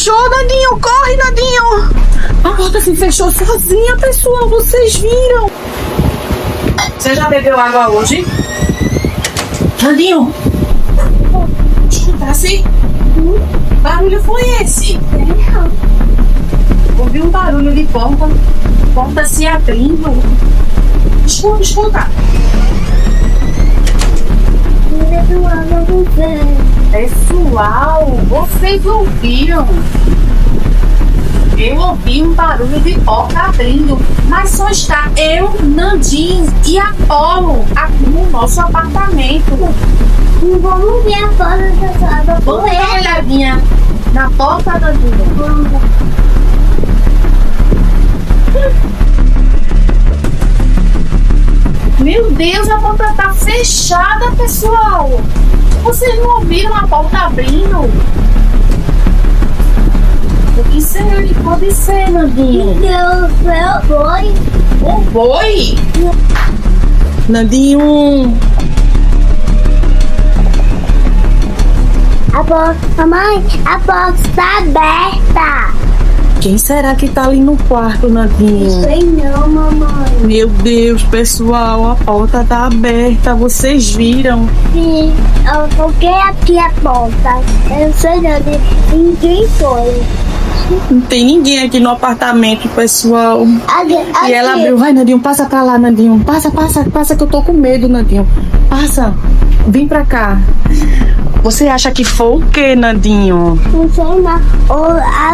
fechou, Nandinho. Corre, Nandinho. A porta se fechou sozinha, pessoal. Vocês viram? Você já bebeu água hoje? Nandinho. Escutasse? Que barulho foi esse? Ouvi um barulho de porta. Porta se abrindo. Escuta, escuta. Pessoal, vocês ouviram? Eu ouvi um barulho de porta abrindo, mas só está eu, Nandinho e Apolo aqui no nosso apartamento. Vamos ver a porta da sala. Vamos dar uma olhadinha na porta, Nandinho. Meu Deus, a porta tá fechada, pessoal. Vocês não ouviram a porta abrindo? O que será que pode ser, Nandinho? Deus, meu boi. Um boi? Nandinho. Mamãe, a porta está aberta. Quem será que tá ali no quarto, Nandinho? Não sei não, mamãe. Meu Deus, pessoal, a porta tá aberta. Vocês viram? Sim, eu coloquei aqui a porta. Eu sei não, ninguém foi. Não tem ninguém aqui no apartamento, pessoal. Aqui. E ela abriu. Vai, Nandinho, passa pra lá, Nandinho. Passa que eu tô com medo, Nandinho. Passa. Vem pra cá. Você acha que foi o quê, Nandinho? Não sei não.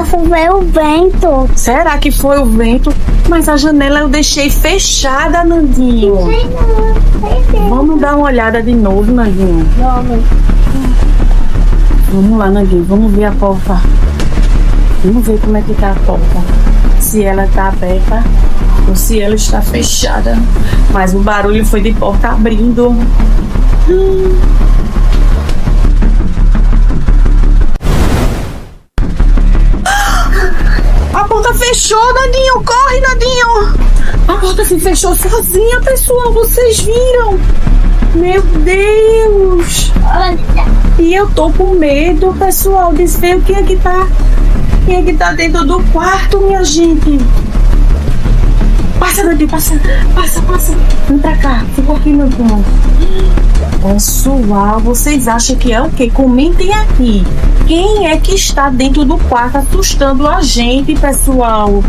Foi o vento. Será que foi o vento? Mas a janela eu deixei fechada, Nandinho. Não sei não. Vamos dar uma olhada de novo, Nandinho. Vamos. Vamos lá, Nandinho. Vamos ver a porta. Vamos ver como é que tá a porta. Se ela tá aberta ou se ela está fechada. Mas o barulho foi de porta abrindo. A porta fechou, Nandinho. Corre, Nandinho. A porta se fechou sozinha, pessoal. Vocês viram? Meu Deus. Olha. E eu tô com medo, pessoal, de ver quem é que tá dentro do quarto, minha gente. Passa, Nandinho, passa. Vem pra cá, fica aqui, meu irmão. Pessoal, vocês acham que é o quê? Comentem aqui. Quem é que está dentro do quarto assustando a gente, pessoal?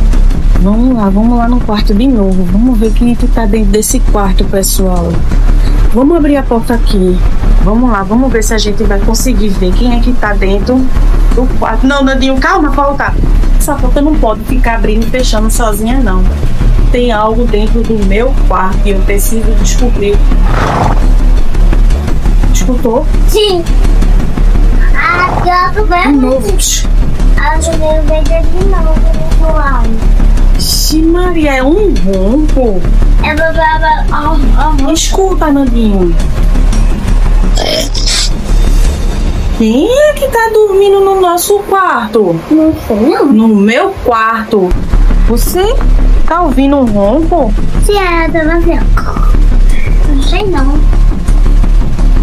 Vamos lá no quarto de novo. Vamos ver quem é que tá dentro desse quarto, pessoal. Vamos abrir a porta aqui. Vamos lá, vamos ver se a gente vai conseguir ver quem é que tá dentro do quarto. Não, Nandinho, calma, volta. Essa porta não pode ficar abrindo e fechando sozinha, não. Tem algo dentro do meu quarto e eu preciso descobrir. Escutou? Sim. Aqui eu tô De vendo. novo. A janela veio de novo no lado. Ixi, Maria, é um ronco. Escuta, Nandinho. Quem é que tá dormindo no nosso quarto? Não sei não. No meu quarto. Você tá ouvindo um ronco? Se ela tava assim, ó. Não sei não.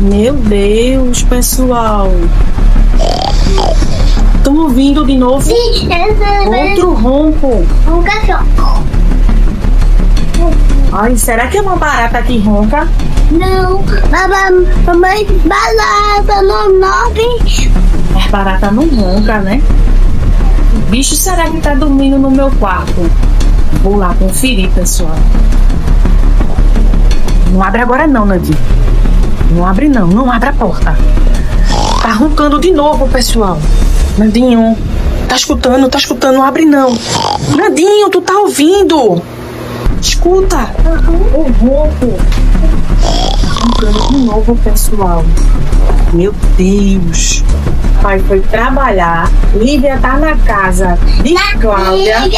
Meu Deus, pessoal. Estão ouvindo de novo? Sim, Outro ronco. um cachorro. Ai, será que é uma barata que ronca? Não, mamãe, balada no 9. As baratas não ronca, né? O bicho será que tá dormindo no meu quarto? Vou lá conferir, pessoal. Não abre agora não, Nandinho. Não abre não, não abre a porta. Tá roncando de novo, pessoal. Nandinho, tá escutando, não abre não. Nandinho, tu tá ouvindo? Escuta. O ronco. Tá roncando de novo, pessoal. Meu Deus. Pai foi trabalhar. Lívia tá na casa de Cláudia.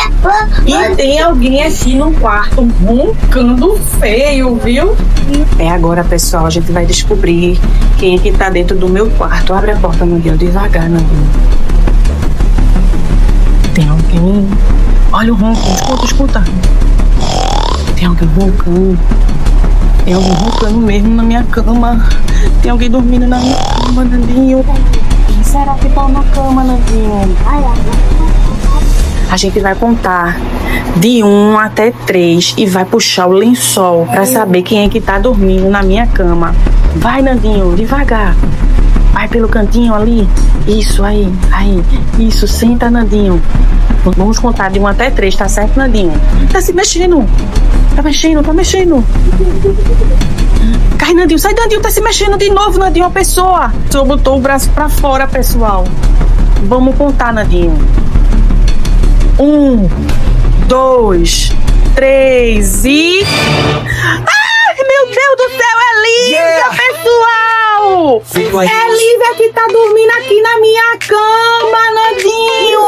E tem alguém aqui no quarto roncando feio, viu? É agora, pessoal, a gente vai descobrir quem é que tá dentro do meu quarto. Abre a porta, Nandinho, devagar, Nandinho. Tem alguém. Olha o ronco, escuta. Tem alguém roncando. Tem alguém roncando mesmo na minha cama. Tem alguém dormindo na minha cama, Nandinho. Quem será que tá na cama, Nandinho? Olha. A gente vai contar de 1 até 3 e vai puxar o lençol pra saber quem é que tá dormindo na minha cama. Vai, Nandinho, devagar. Vai pelo cantinho ali. Isso, aí. Isso, senta, Nandinho. Vamos contar de 1 até 3, tá certo, Nandinho? Tá se mexendo. Tá mexendo. Cai, Nandinho, sai, Nandinho, tá se mexendo de novo, Nandinho, a pessoa. O senhor botou o braço pra fora, pessoal. Vamos contar, Nandinho. 1, 2, 3 e... Ai, meu Deus do céu, é Lívia, pessoal! É Lívia que tá dormindo aqui na minha cama, Nandinho!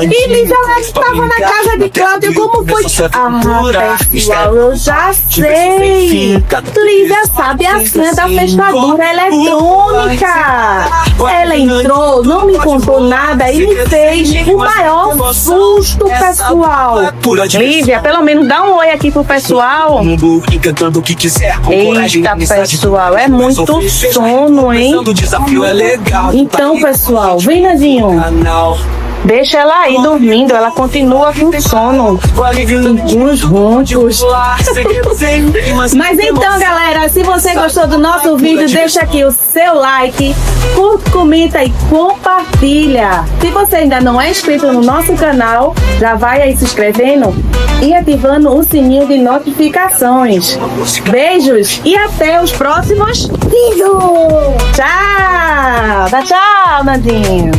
E Lívia, ela estava na casa de Cláudio, como foi? Ah, pessoal, eu já sei! Lívia sabe a senha da fechadura eletrônica! Ela entrou, não me contou nada e me fez o maior susto, pessoal! Lívia, pelo menos dá um oi aqui pro pessoal! Eita, pessoal, é muito sono, hein? Então, pessoal, vem, Nandinho. Deixa ela aí dormindo, ela continua com sono. Uns roncos. Mas então, galera, se você gostou do nosso vídeo, deixa aqui o seu like, curte, comenta e compartilha. Se você ainda não é inscrito no nosso canal, já vai aí se inscrevendo e ativando o sininho de notificações. Beijos e até os próximos vídeos. Tchau! Tchau, Nandinho.